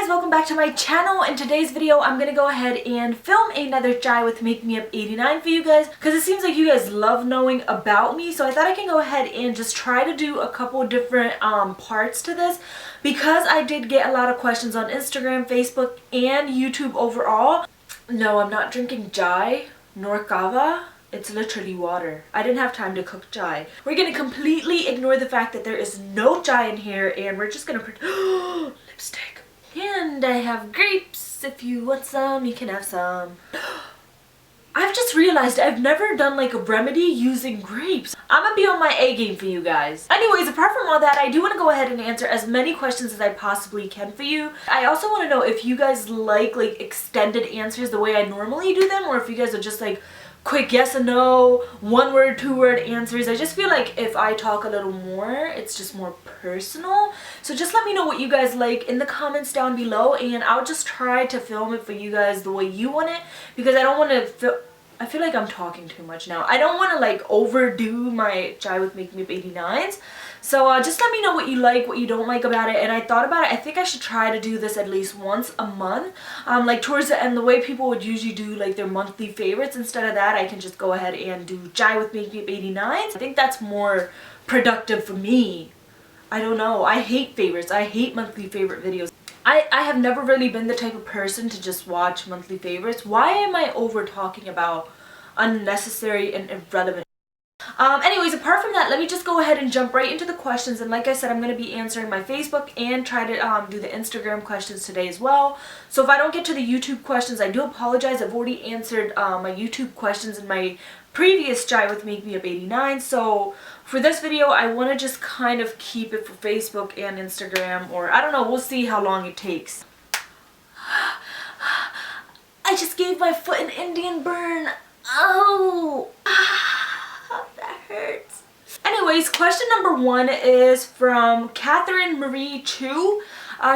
guys, welcome back to my channel. In today's video, I'm gonna go ahead and film another try with Makemeup89 for you guys because it seems like you guys love knowing about me, so I thought I can go ahead and just try to do a couple different parts to this because I did get a lot of questions on Instagram, Facebook, and YouTube overall. No, I'm not drinking chai nor kava. It's literally water. I didn't have time to cook chai. We're gonna completely ignore the fact that there is no chai in here and we're just gonna lipstick. And I have grapes. If you want some, you can have some. I've just realized I've never done like a remedy using grapes. I'm gonna be on my A game for you guys. Anyways, apart from all that, I do want to go ahead and answer as many questions as I possibly can for you. I also want to know if you guys like extended answers the way I normally do them, or if you guys are just like quick yes and no, one word, two word answers. I just feel like if I talk a little more, it's just more personal. So just let me know what you guys like in the comments down below, and I'll just try to film it for you guys the way you want it, because I don't want to I feel like I'm talking too much now. I don't want to like overdo my chai with Makemeup89s. So just let me know what you like, what you don't like about it. And I thought about it. I think I should try to do this at least once a month. Like towards the end, the way people would usually do like their monthly favorites. Instead of that, I can just go ahead and do chai with Makemeup89s. I think that's more productive for me. I don't know. I hate favorites. I hate monthly favorite videos. I have never really been the type of person to just watch monthly favorites. Why am I over talking about unnecessary and irrelevant? Anyways, apart from that, let me just go ahead and jump right into the questions. And like I said, I'm going to be answering my Facebook and try to do the Instagram questions today as well. So if I don't get to the YouTube questions, I do apologize. I've already answered my YouTube questions in my previous try with Makemeup89. So for this video, I want to just kind of keep it for Facebook and Instagram, or I don't know, we'll see how long it takes. I just gave my foot an Indian burn. Oh, that hurts. Anyways, question number 1 is from Catherine Marie Chu.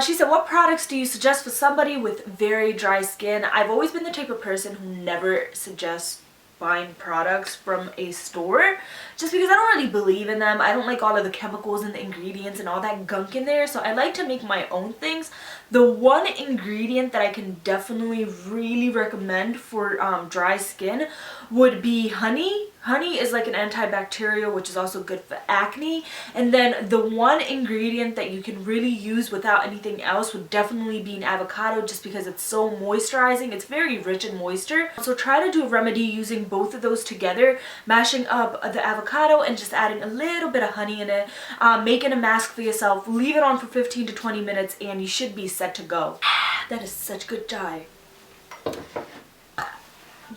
She said, what products do you suggest for somebody with very dry skin? I've always been the type of person who never suggests buying products from a store just because I don't really believe in them. I don't like all of the chemicals and the ingredients and all that gunk in there, so I like to make my own things. The one ingredient that I can definitely really recommend for dry skin would be honey. Honey is like an antibacterial, which is also good for acne. And then the one ingredient that you can really use without anything else would definitely be an avocado, just because it's so moisturizing. It's very rich in moisture. So try to do a remedy using both of those together, mashing up the avocado and just adding a little bit of honey in it, making a mask for yourself, leave it on for 15 to 20 minutes, and you should be set to go. That is such good chai.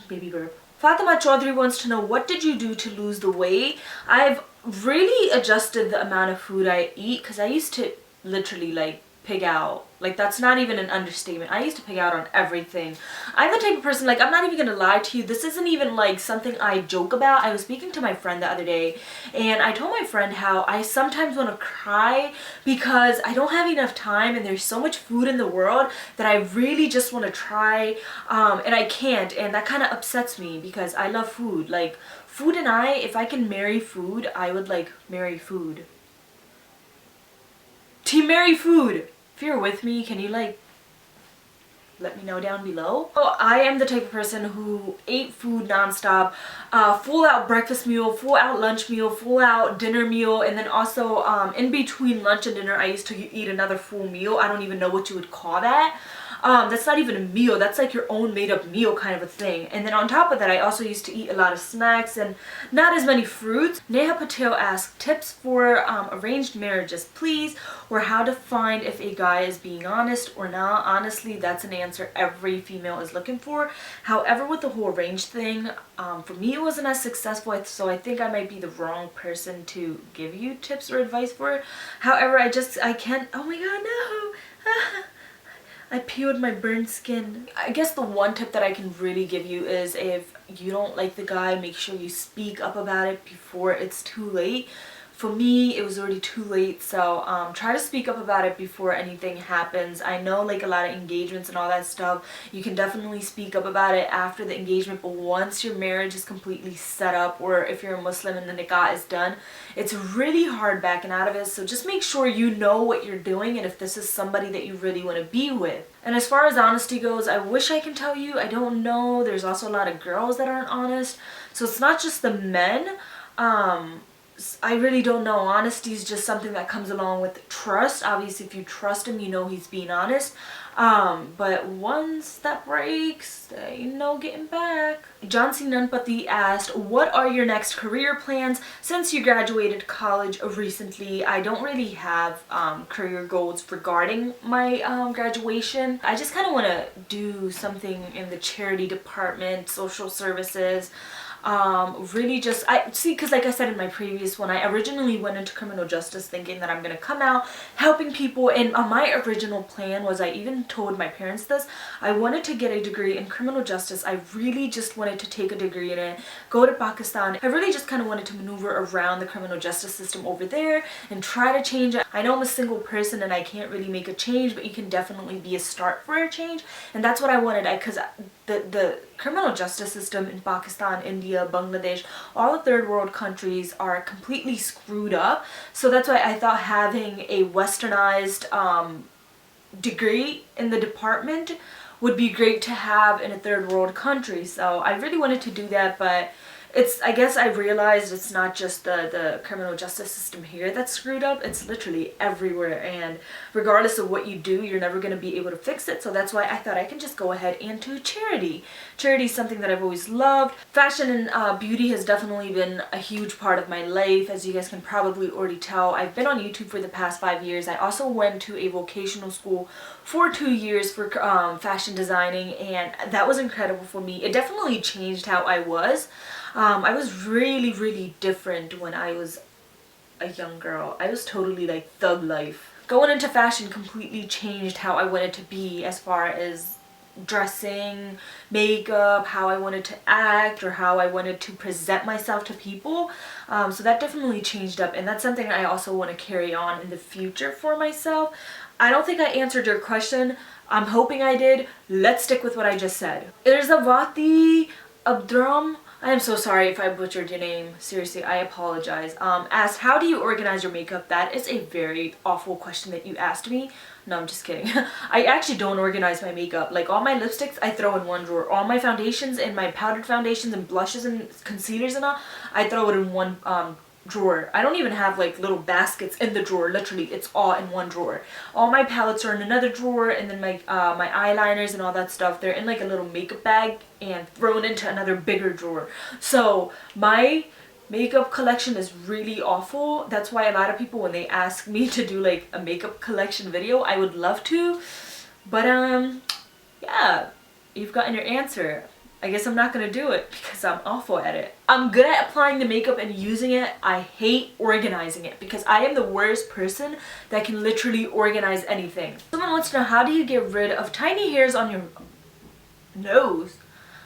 Baby burp. Fatima Chaudhary wants to know, what did you do to lose the weight? I've really adjusted the amount of food I eat, because I used to literally like pig out. Like, that's not even an understatement. I used to pig out on everything. I'm the type of person, like, I'm not even gonna lie to you, this isn't even like something I joke about. I was speaking to my friend the other day, and I told my friend how I sometimes want to cry because I don't have enough time and there's so much food in the world that I really just want to try, and I can't, and that kind of upsets me because I love food. Like, food and I, if I can marry food, I would like marry food. Team marry food. If you're with me, can you like let me know down below? Oh, I am the type of person who ate food nonstop, full out breakfast meal, full out lunch meal, full out dinner meal, and then also in between lunch and dinner I used to eat another full meal. I don't even know what you would call that. That's not even a meal, that's like your own made up meal kind of a thing. And then on top of that, I also used to eat a lot of snacks and not as many fruits. Neha Patel asked, tips for arranged marriages please, or how to find if a guy is being honest or not. Honestly, that's an answer every female is looking for. However, with the whole arranged thing, for me it wasn't as successful, so I think I might be the wrong person to give you tips or advice for it. However, I can't, oh my god, no. I peeled my burned skin. I guess the one tip that I can really give you is, if you don't like the guy, make sure you speak up about it before it's too late. For me, it was already too late, so try to speak up about it before anything happens. I know like a lot of engagements and all that stuff, you can definitely speak up about it after the engagement, but once your marriage is completely set up, or if you're a Muslim and the nikah is done, it's really hard backing out of it. So just make sure you know what you're doing and if this is somebody that you really want to be with. And as far as honesty goes, I wish I can tell you, I don't know. There's also a lot of girls that aren't honest, so it's not just the men. I really don't know. Honesty is just something that comes along with trust. Obviously, if you trust him, you know he's being honest. But once that breaks, there ain't no getting back. Johnson Nanpati asked, what are your next career plans since you graduated college recently? I don't really have career goals regarding my graduation. I just kind of want to do something in the charity department, social services. Really just, because like I said in my previous one, I originally went into criminal justice thinking that I'm going to come out helping people, and my original plan was, I even told my parents this, I wanted to get a degree in criminal justice. I really just wanted to take a degree in it, go to Pakistan. I really just kind of wanted to maneuver around the criminal justice system over there and try to change it. I know I'm a single person and I can't really make a change, but you can definitely be a start for a change, and that's what I wanted. Because the criminal justice system in Pakistan, India, Bangladesh, all the third world countries are completely screwed up. So that's why I thought having a westernized degree in the department would be great to have in a third world country. So I really wanted to do that, but I guess I realized it's not just the criminal justice system here that's screwed up. It's literally everywhere, and regardless of what you do, you're never going to be able to fix it. So that's why I thought I can just go ahead and do charity. Charity is something that I've always loved. Fashion and beauty has definitely been a huge part of my life, as you guys can probably already tell. I've been on YouTube for the past 5 years. I also went to a vocational school for 2 years for fashion designing, and that was incredible for me. It definitely changed how I was. I was really different when I was a young girl. I was totally like thug life. Going into fashion completely changed how I wanted to be as far as dressing, makeup, how I wanted to act, or how I wanted to present myself to people. So that definitely changed up, and that's something I also want to carry on in the future for myself. I don't think I answered your question. I'm hoping I did. Let's stick with what I just said. Irzavati Abdram, I am so sorry if I butchered your name. Seriously, I apologize. Asked, how do you organize your makeup? That is a very awful question that you asked me. No, I'm just kidding. I actually don't organize my makeup. Like, all my lipsticks I throw in one drawer. All my foundations and my powdered foundations and blushes and concealers and all, I throw it in one drawer. I don't even have like little baskets in the drawer. Literally, it's all in one drawer. All my palettes are in another drawer, and then my eyeliners and all that stuff, they're in like a little makeup bag and thrown into another bigger drawer. So my makeup collection is really awful. That's why a lot of people, when they ask me to do like a makeup collection video, I would love to, but yeah, you've gotten your answer. I guess I'm not gonna do it because I'm awful at it. I'm good at applying the makeup and using it. I hate organizing it because I am the worst person that can literally organize anything. Someone wants to know, how do you get rid of tiny hairs on your nose?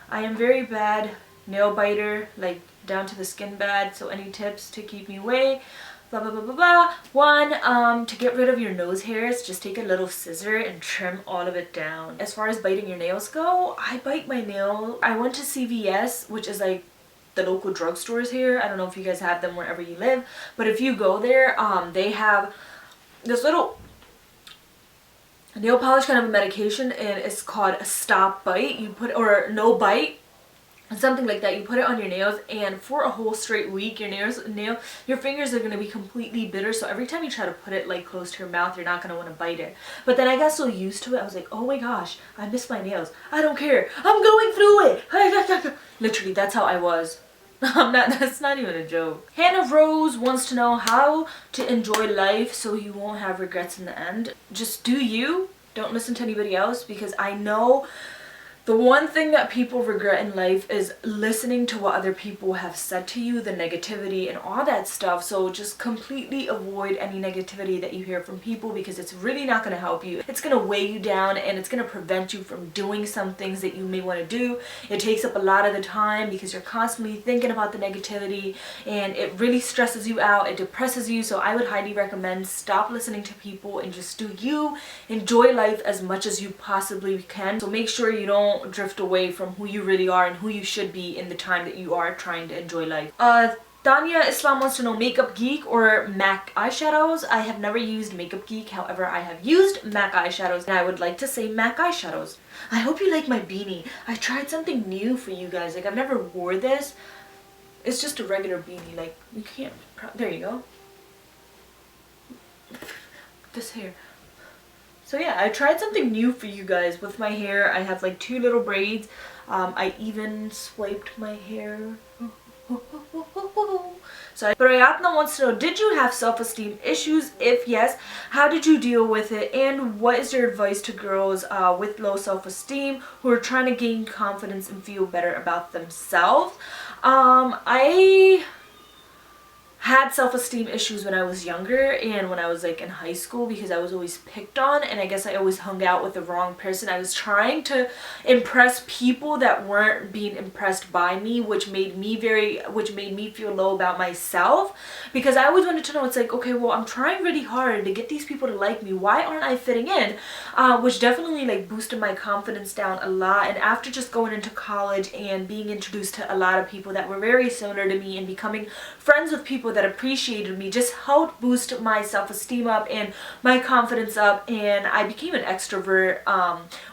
I am very bad nail biter, like down to the skin bad, so any tips to keep me away? Blah blah blah blah blah. One, to get rid of your nose hairs, just take a little scissor and trim all of it down. As far as biting your nails go, I bite my nail. I went to CVS, which is like the local drugstores here. I don't know if you guys have them wherever you live, but if you go there, they have this little nail polish kind of a medication, and it's called a Stop Bite. You put, or No Bite, something like that. You put it on your nails, and for a whole straight week your fingers are going to be completely bitter. So every time you try to put it like close to your mouth, you're not going to want to bite it. But then I got so used to it, I was like, oh my gosh, I miss my nails. I don't care, I'm going through it. Literally, that's how I was. That's not even a joke. Hannah Rose wants to know how to enjoy life so you won't have regrets in the end. Just do you. Don't listen to anybody else, because I know The one thing that people regret in life is listening to what other people have said to you, the negativity and all that stuff. So just completely avoid any negativity that you hear from people, because it's really not going to help you. It's going to weigh you down, and it's going to prevent you from doing some things that you may want to do. It takes up a lot of the time because you're constantly thinking about the negativity, and it really stresses you out. It depresses you. So I would highly recommend stop listening to people and just do you. Enjoy life as much as you possibly can. So make sure you don't drift away from who you really are and who you should be in the time that you are trying to enjoy life. Tanya Islam wants to know, Makeup Geek or MAC eyeshadows? I have never used Makeup Geek, however I have used MAC eyeshadows, and I would like to say MAC eyeshadows. I hope you like my beanie. I tried something new for you guys. Like, I've never wore this. It's just a regular beanie. Like, you can't, there you go. This hair. So yeah, I tried something new for you guys with my hair. I have like 2 little braids. I even swiped my hair. So, Prayatna wants to know, did you have self-esteem issues? If yes, how did you deal with it? And what is your advice to girls with low self-esteem who are trying to gain confidence and feel better about themselves? I had self-esteem issues when I was younger and when I was like in high school, because I was always picked on, and I guess I always hung out with the wrong person. I was trying to impress people that weren't being impressed by me, which made me feel low about myself, because I always wanted to know, it's like, okay, well, I'm trying really hard to get these people to like me. Why aren't I fitting in? Which definitely like boosted my confidence down a lot. And after just going into college and being introduced to a lot of people that were very similar to me and becoming friends with people that appreciated me, just helped boost my self-esteem up and my confidence up, and I became an extrovert.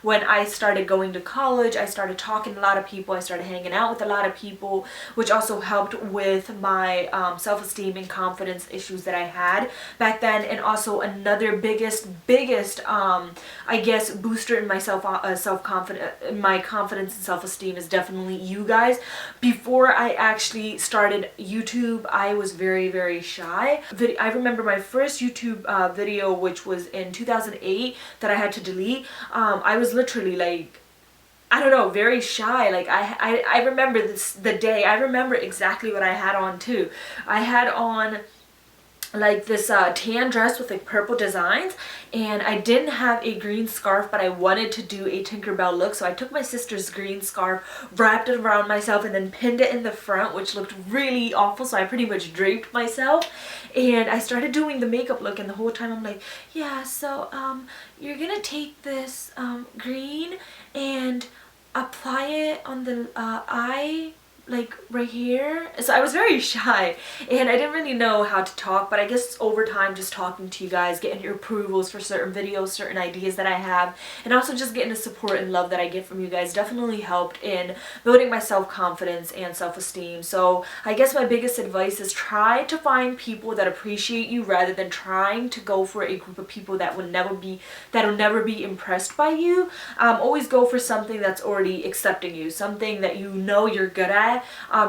When I started going to college, I started talking to a lot of people, I started hanging out with a lot of people, which also helped with my self-esteem and confidence issues that I had back then. And also another biggest I guess booster in my my confidence and self-esteem is definitely you guys. Before I actually started YouTube, I was very shy. I remember my first YouTube video, which was in 2008, that I had to delete. I was literally like, I don't know, very shy. Like I remember the day. I remember exactly what I had on too. I had on like this tan dress with like purple designs, and I didn't have a green scarf, but I wanted to do a Tinkerbell look, so I took my sister's green scarf, wrapped it around myself, and then pinned it in the front, which looked really awful. So I pretty much draped myself, and I started doing the makeup look, and the whole time I'm like, yeah, so you're gonna take this green and apply it on the eye, like right here. So I was very shy and I didn't really know how to talk, but I guess over time, just talking to you guys, getting your approvals for certain videos, certain ideas that I have, and also just getting the support and love that I get from you guys definitely helped in building my self-confidence and self-esteem. So I guess my biggest advice is try to find people that appreciate you rather than trying to go for a group of people that will never be impressed by you. Always go for something that's already accepting you, something that you know you're good at.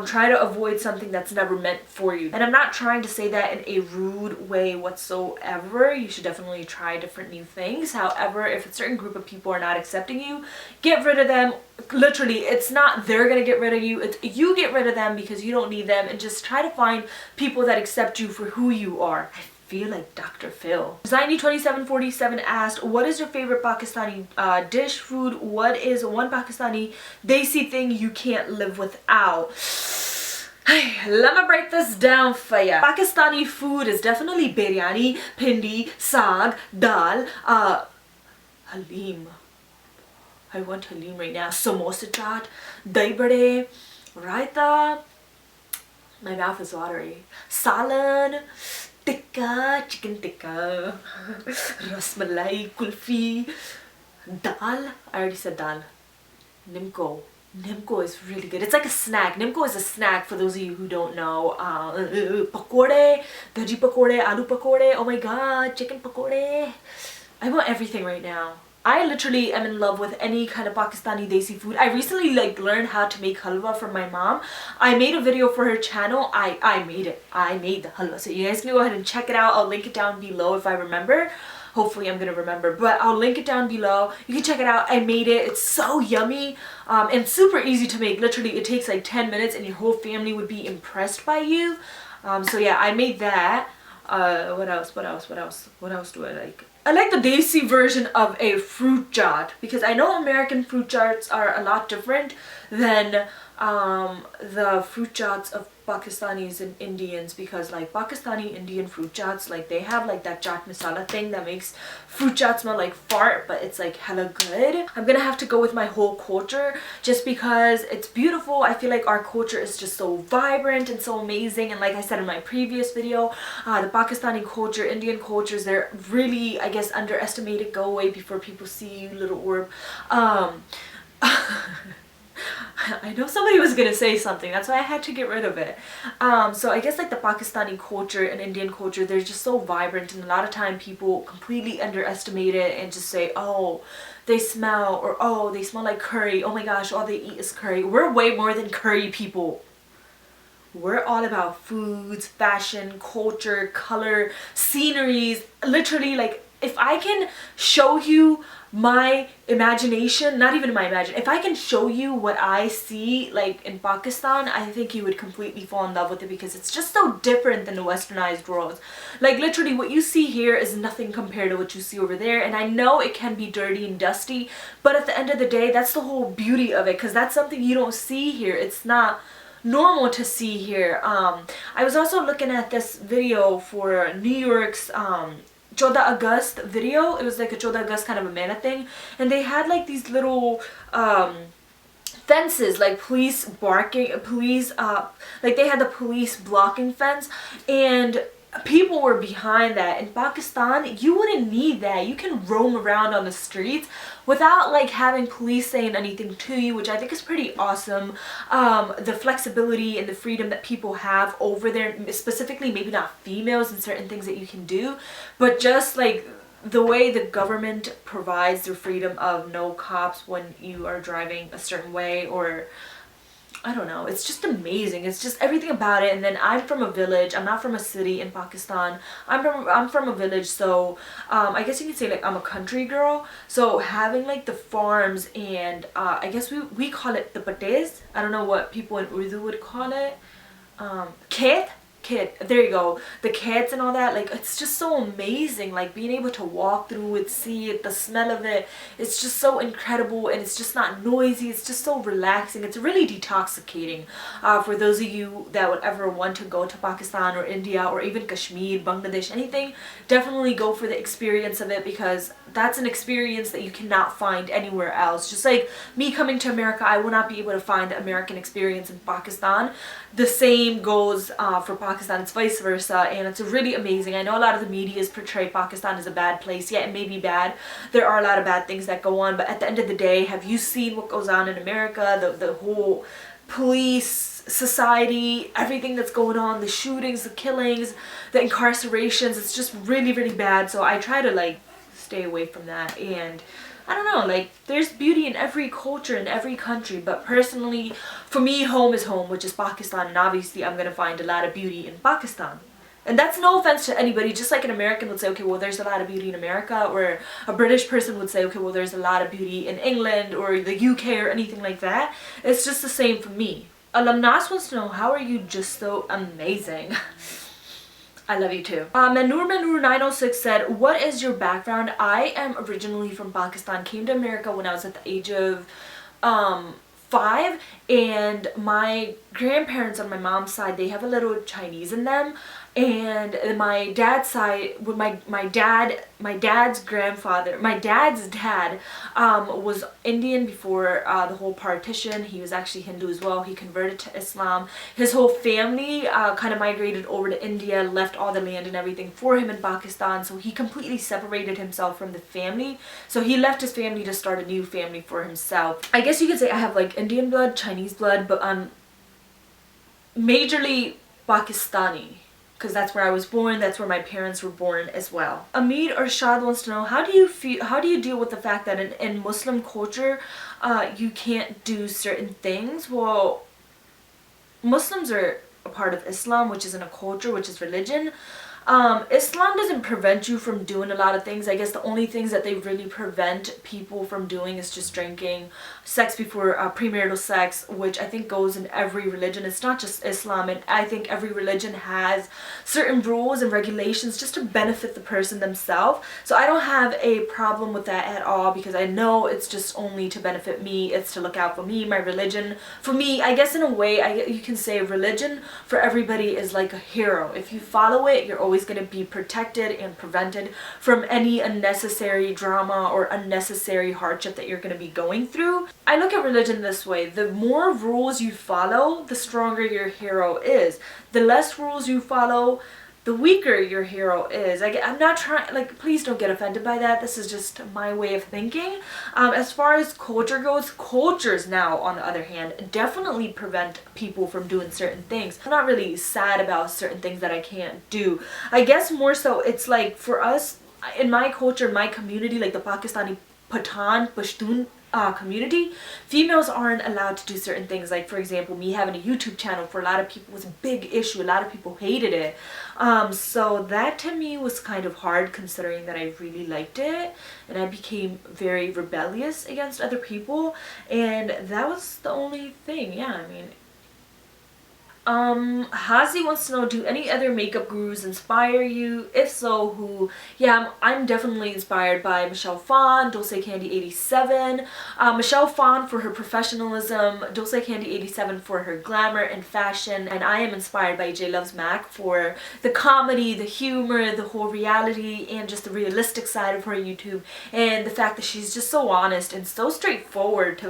Try to avoid something that's never meant for you. And I'm not trying to say that in a rude way whatsoever. You should definitely try different new things. However, if a certain group of people are not accepting you, get rid of them. Literally, it's not they're gonna get rid of you, it's you get rid of them because you don't need them, and just try to find people that accept you for who you are. I feel like Dr. Phil. Zaini2747 asked, what is your favorite Pakistani dish, food? What is one Pakistani desi thing you can't live without? Let me break this down for ya. Pakistani food is definitely biryani, pindi, saag, dal, halim. I want halim right now. Samosa chaat, dahi bade, raita. My mouth is watery. Salan, tikka, chicken tikka, rasmalai, kulfi, dal. I already said dal. Nimco. Nimco is really good. It's like a snack. Nimco is a snack for those of you who don't know. Pakode, veggie pakode, aloo pakode. Oh my god, chicken pakode. I want everything right now. I literally am in love with any kind of Pakistani desi food. I recently learned how to make halwa from my mom. I made a video for her channel. I made it. I made the halwa. So you guys can go ahead and check it out. I'll link it down below if I remember. Hopefully I'm gonna remember, but I'll link it down below. You can check it out. I made it. It's so yummy and super easy to make. Literally it takes like 10 minutes and your whole family would be impressed by you. So yeah, I made that. What else do I like? I like the Desi version of a fruit chaat, because I know American fruit chaats are a lot different than the fruit chaats of Pakistanis and Indians, because like Pakistani Indian fruit chaats, like they have like that chaat masala thing that makes fruit chaat smell like fart, but it's like hella good. I'm gonna have to go with my whole culture just because it's beautiful. I feel like our culture is just so vibrant and so amazing, and like I said in my previous video, the Pakistani culture, Indian cultures, they're really, I guess, underestimated. Go away before people see you, little orb. I know somebody was gonna say something, that's why I had to get rid of it. So I guess like the Pakistani culture and Indian culture, they're just so vibrant, and a lot of time people completely underestimate it and just say, oh, they smell, or oh, they smell like curry, oh my gosh, all they eat is curry. We're way more than curry people. We're all about foods, fashion, culture, color, sceneries. Literally, like, if I can show you my imagination, not even my imagination, if I can show you what I see like in Pakistan, I think you would completely fall in love with it, because it's just so different than the westernized world. Like literally what you see here is nothing compared to what you see over there, and I know it can be dirty and dusty, but at the end of the day, that's the whole beauty of it, because that's something you don't see here. It's not normal to see here. I was also looking at this video for New York's 14 August video. It was like a 14 August kind of a meta thing, and they had like these little fences, like police barking, police like they had the police blocking fence, and people were behind that. In Pakistan, you wouldn't need that. You can roam around on the streets without like having police saying anything to you, which I think is pretty awesome. The flexibility and the freedom that people have over there, specifically maybe not females and certain things that you can do, but just like the way the government provides the freedom of no cops when you are driving a certain way, or I don't know, it's just amazing. It's just everything about it. And then I'm from a village. I'm not from a city in Pakistan. I'm from a village, so I guess you could say like I'm a country girl. So having like the farms and I guess we call it the pates. I don't know what people in Urdu would call it. Khet. There you go, the cats and all that. Like it's just so amazing, like being able to walk through it, see it, the smell of it, it's just so incredible, and it's just not noisy. It's just so relaxing. It's really detoxicating for those of you that would ever want to go to Pakistan or India or even Kashmir, Bangladesh, anything. Definitely go for the experience of it, because that's an experience that you cannot find anywhere else. Just like me coming to America, I will not be able to find the American experience in Pakistan. The same goes for Pakistan. It's vice versa, and it's really amazing. I know a lot of the medias portray Pakistan as a bad place. Yeah, it may be bad. There are a lot of bad things that go on, but at the end of the day, have you seen what goes on in America? The whole police society, everything that's going on, the shootings, the killings, the incarcerations, it's just really, really bad. So I try to like stay away from that, and I don't know, like there's beauty in every culture, in every country, but personally for me, home is home, which is Pakistan, and obviously I'm gonna find a lot of beauty in Pakistan. And that's no offense to anybody. Just like an American would say, okay, well, there's a lot of beauty in America, or a British person would say, okay, well, there's a lot of beauty in England or the UK or anything like that. It's just the same for me. Alumnas wants to know, how are you just so amazing? I love you too. Manur906 said, what is your background? I am originally from Pakistan, came to America when I was at the age of 5, and my grandparents on my mom's side, they have a little Chinese in them, and my dad's side, with my dad's grandfather, my dad's dad was Indian before the whole partition. He was actually Hindu as well. He converted to Islam. His whole family kind of migrated over to India, left all the land and everything for him in Pakistan, so he completely separated himself from the family. So he left his family to start a new family for himself. I guess you could say I have like Indian blood, Chinese blood, but I'm majorly Pakistani, because that's where I was born, that's where my parents were born as well. Amid Arshad wants to know, how do you deal with the fact that in Muslim culture you can't do certain things? Well, Muslims are a part of Islam, which isn't a culture, which is religion. Islam doesn't prevent you from doing a lot of things. I guess the only things that they really prevent people from doing is just drinking, sex before premarital sex, which I think goes in every religion. It's not just Islam, and I think every religion has certain rules and regulations just to benefit the person themselves. So I don't have a problem with that at all, because I know it's just only to benefit me. It's to look out for me, my religion. For me, I guess in a way, you can say religion for everybody is like a hero. If you follow it, you're always going to be protected and prevented from any unnecessary drama or unnecessary hardship that you're going to be going through. I look at religion this way: the more rules you follow, the stronger your hero is. The less rules you follow, the weaker your hero is. I'm not trying, like, please don't get offended by that. This is just my way of thinking. As far as culture goes, cultures now, on the other hand, definitely prevent people from doing certain things. I'm not really sad about certain things that I can't do. I guess more so it's like for us, in my culture, my community, like the Pakistani Pashtun community, females aren't allowed to do certain things. Like, for example, me having a YouTube channel, for a lot of people was a big issue. A lot of people hated it. So that to me was kind of hard, considering that I really liked it, and I became very rebellious against other people, and that was the only thing. Yeah, I mean, Hazi wants to know, do any other makeup gurus inspire you? If so, who? Yeah, I'm definitely inspired by Michelle Phan, Dulce Candy 87. Michelle Phan for her professionalism, Dulce Candy 87 for her glamour and fashion, and I am inspired by J Loves Mac for the comedy, the humor, the whole reality, and just the realistic side of her YouTube, and the fact that she's just so honest and so straightforward to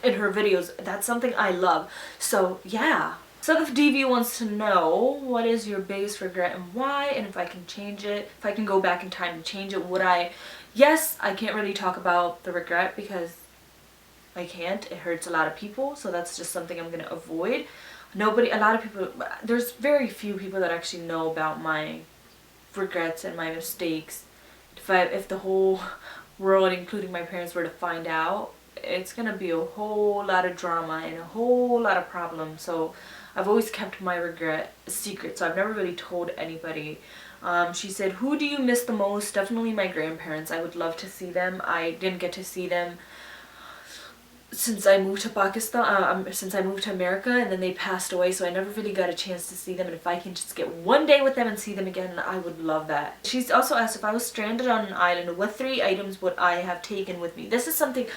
in her videos. That's something I love. So yeah. So if DV wants to know, what is your biggest regret and why, and if I can change it, if I can go back in time and change it, would I? Yes, I can't really talk about the regret because I can't. It hurts a lot of people, so that's just something I'm going to avoid. A lot of people, there's very few people that actually know about my regrets and my mistakes. If the whole world, including my parents, were to find out, it's going to be a whole lot of drama and a whole lot of problems. So I've always kept my regret a secret, so I've never really told anybody. She said, who do you miss the most? Definitely my grandparents. I would love to see them. I didn't get to see them since I moved to Pakistan, since I moved to America, and then they passed away, so I never really got a chance to see them. And if I can just get one day with them and see them again, I would love that. She's also asked, if I was stranded on an island, what 3 items would I have taken with me? This is something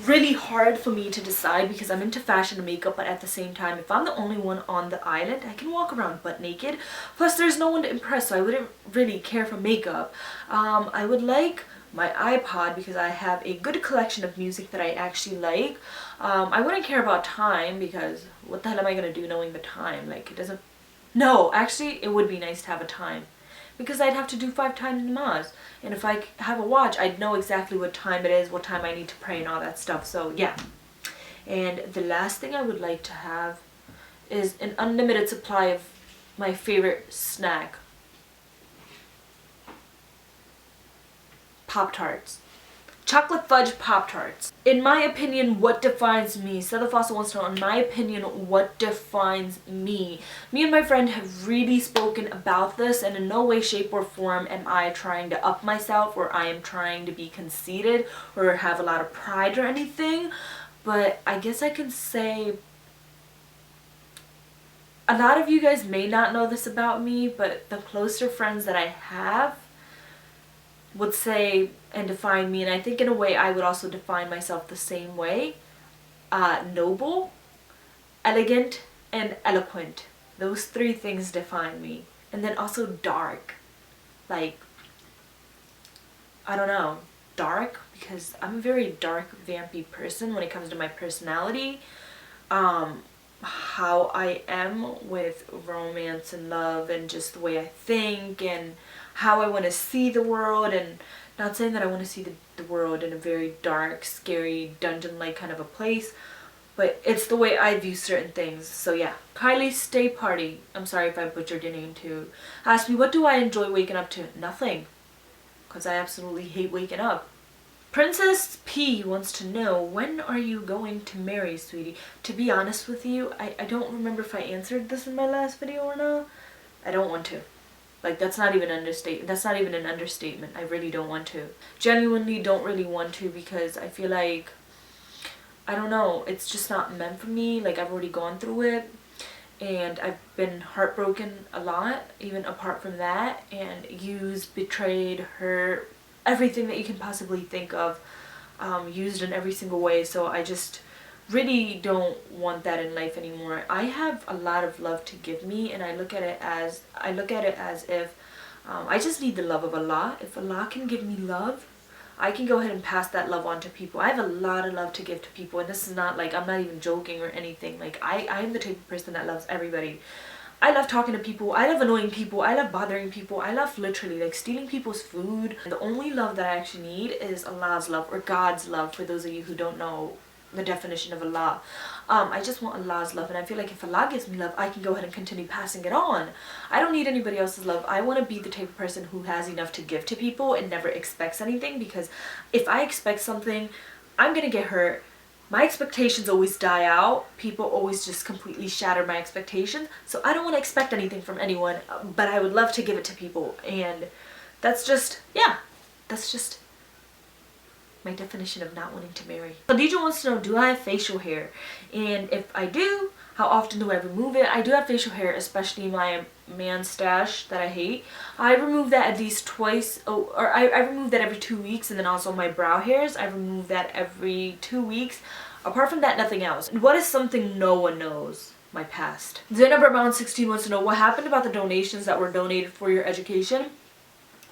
really hard for me to decide, because I'm into fashion and makeup, but at the same time, if I'm the only one on the island, I can walk around butt naked. Plus, there's no one to impress, so I wouldn't really care for makeup. I would like my iPod, because I have a good collection of music that I actually like. I wouldn't care about time, because what the hell am I going to do knowing the time? Like, it doesn't... No, actually, it would be nice to have a time, because I'd have to do 5 times namaz. And if I have a watch, I'd know exactly what time it is, what time I need to pray and all that stuff. So, yeah. And the last thing I would like to have is an unlimited supply of my favorite snack. Pop-Tarts. Chocolate fudge Pop-Tarts. In my opinion, what defines me? Seth Fossil wants to know, in my opinion, what defines me? Me and my friend have really spoken about this, and in no way, shape, or form am I trying to up myself, or I am trying to be conceited or have a lot of pride or anything. But I guess I can say, a lot of you guys may not know this about me, but the closer friends that I have would say and define me, and I think in a way I would also define myself the same way. Noble, elegant, and eloquent. Those 3 things define me. And then also dark. Like, I don't know, dark, because I'm a very dark, vampy person when it comes to my personality. How I am with romance and love, and just the way I think, and how I want to see the world. And not saying that I want to see the world in a very dark, scary, dungeon-like kind of a place, but it's the way I view certain things. So yeah. Kylie Stay Party, I'm sorry if I butchered your name too, asked me, what do I enjoy waking up to? Nothing, because I absolutely hate waking up. Princess P wants to know, when are you going to marry, sweetie? To be honest with you, I don't remember if I answered this in my last video or not. I don't want to. Like, that's not even an understatement. I really don't want to. Genuinely don't really want to, because I feel like, I don't know, it's just not meant for me. Like, I've already gone through it, and I've been heartbroken a lot, even apart from that, and used, betrayed, hurt, everything that you can possibly think of, used in every single way. So I just really don't want that in life anymore. I have a lot of love to give me, and I look at it as if I just need the love of Allah. If Allah can give me love, I can go ahead and pass that love on to people. I have a lot of love to give to people, and this is not like, I'm not even joking or anything. Like, I am the type of person that loves everybody. I love talking to people, I love annoying people, I love bothering people, I love literally like stealing people's food. And the only love that I actually need is Allah's love, or God's love, for those of you who don't know the definition of Allah. I just want Allah's love, and I feel like if Allah gives me love, I can go ahead and continue passing it on. I don't need anybody else's love. I want to be the type of person who has enough to give to people and never expects anything, because if I expect something, I'm gonna get hurt. My expectations always die out. People always just completely shatter my expectations. So I don't want to expect anything from anyone, but I would love to give it to people. And that's just, yeah, that's just my definition of not wanting to marry. Khadija wants to know, do I have facial hair? And if I do, how often do I remove it? I do have facial hair, especially my man stash that I hate. I remove that at least twice, or I remove that every 2 weeks, and then also my brow hairs, I remove that every 2 weeks. Apart from that, nothing else. What is something no one knows? My past. Zainab16 wants to know, what happened about the donations that were donated for your education?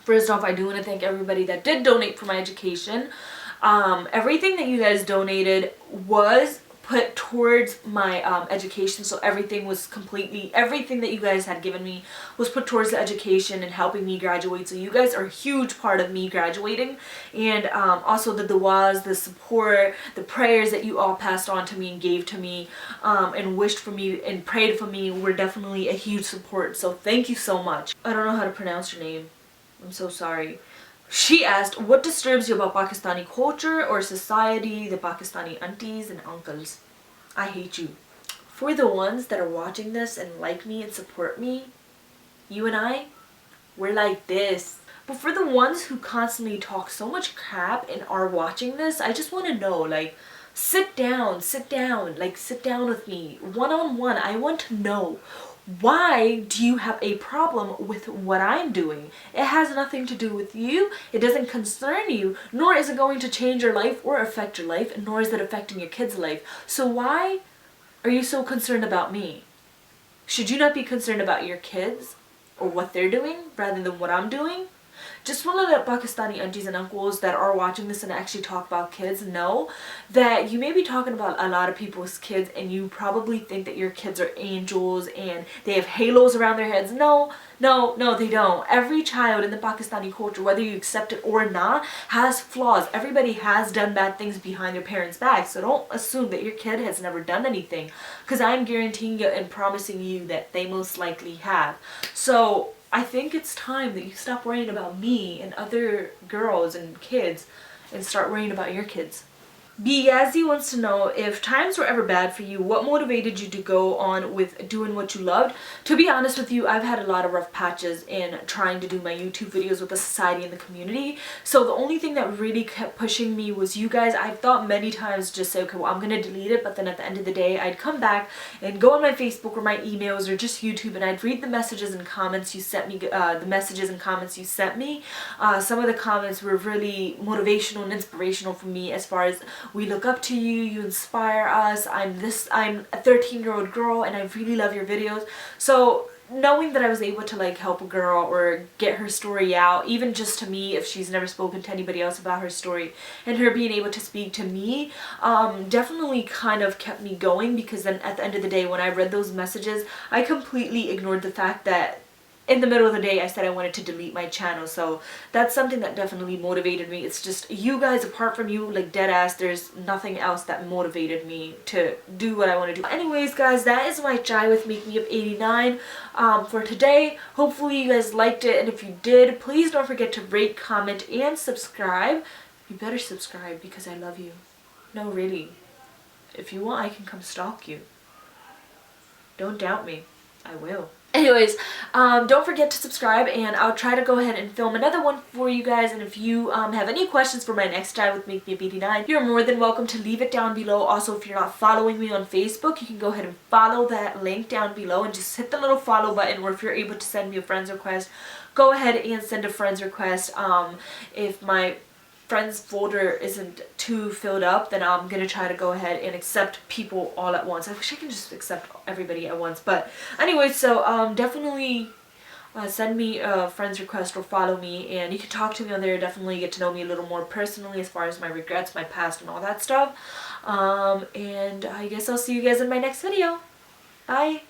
First off, I do want to thank everybody that did donate for my education. Everything that you guys donated was put towards my education, so everything that you guys had given me was put towards the education and helping me graduate. So you guys are a huge part of me graduating, and also the du'as, the support, the prayers that you all passed on to me and gave to me, and wished for me and prayed for me were definitely a huge support. So thank you so much. I don't know how to pronounce your name. I'm so sorry. She asked, what disturbs you about Pakistani culture or society, the Pakistani aunties and uncles? I hate you. For the ones that are watching this and like me and support me, you and I, we're like this. But for the ones who constantly talk so much crap and are watching this, I just want to know, like, sit down, like sit down with me, one-on-one. I want to know, why do you have a problem with what I'm doing? It has nothing to do with you. It doesn't concern you, nor is it going to change your life or affect your life, nor is it affecting your kids' life. So why are you so concerned about me? Should you not be concerned about your kids or what they're doing rather than what I'm doing? Just want to let Pakistani aunties and uncles that are watching this and actually talk about kids know that you may be talking about a lot of people's kids, and you probably think that your kids are angels and they have halos around their heads. No, they don't. Every child in the Pakistani culture, whether you accept it or not, has flaws. Everybody has done bad things behind their parents' backs. So don't assume that your kid has never done anything, because I'm guaranteeing you and promising you that they most likely have. So I think it's time that you stop worrying about me and other girls and kids and start worrying about your kids. B. Yazzie wants to know, if times were ever bad for you, what motivated you to go on with doing what you loved? To be honest with you, I've had a lot of rough patches in trying to do my YouTube videos with the society and the community. So the only thing that really kept pushing me was you guys. I've thought many times just say, okay, well, I'm going to delete it. But then at the end of the day, I'd come back and go on my Facebook or my emails or just YouTube, and I'd read the messages and comments you sent me. Some of the comments were really motivational and inspirational for me, as far as, we look up to you, you inspire us, I'm a 13-year-old girl and I really love your videos. So knowing that I was able to like help a girl or get her story out, even just to me, if she's never spoken to anybody else about her story, and her being able to speak to me, definitely kind of kept me going. Because then at the end of the day, when I read those messages, I completely ignored the fact that in the middle of the day I said I wanted to delete my channel. So that's something that definitely motivated me. It's just you guys, apart from you, like dead ass, there's nothing else that motivated me to do what I want to do. Anyways guys, that is my chai with Makemeup89 for today. Hopefully you guys liked it, and if you did, please don't forget to rate, comment, and subscribe. You better subscribe because I love you. No, really. If you want, I can come stalk you. Don't doubt me. I will. Anyways, don't forget to subscribe, and I'll try to go ahead and film another one for you guys. And if you have any questions for my next try with Makemeup89, you're more than welcome to leave it down below. Also, if you're not following me on Facebook, you can go ahead and follow that link down below and just hit the little follow button, or if you're able to send me a friend's request, go ahead and send a friend's request. If my friends folder isn't too filled up, then I'm gonna try to go ahead and accept people all at once. I wish I could just accept everybody at once, but anyway, so definitely send me a friend's request or follow me, and you can talk to me on there. Definitely get to know me a little more personally as far as my regrets, my past, and all that stuff. And I guess I'll see you guys in my next video. Bye.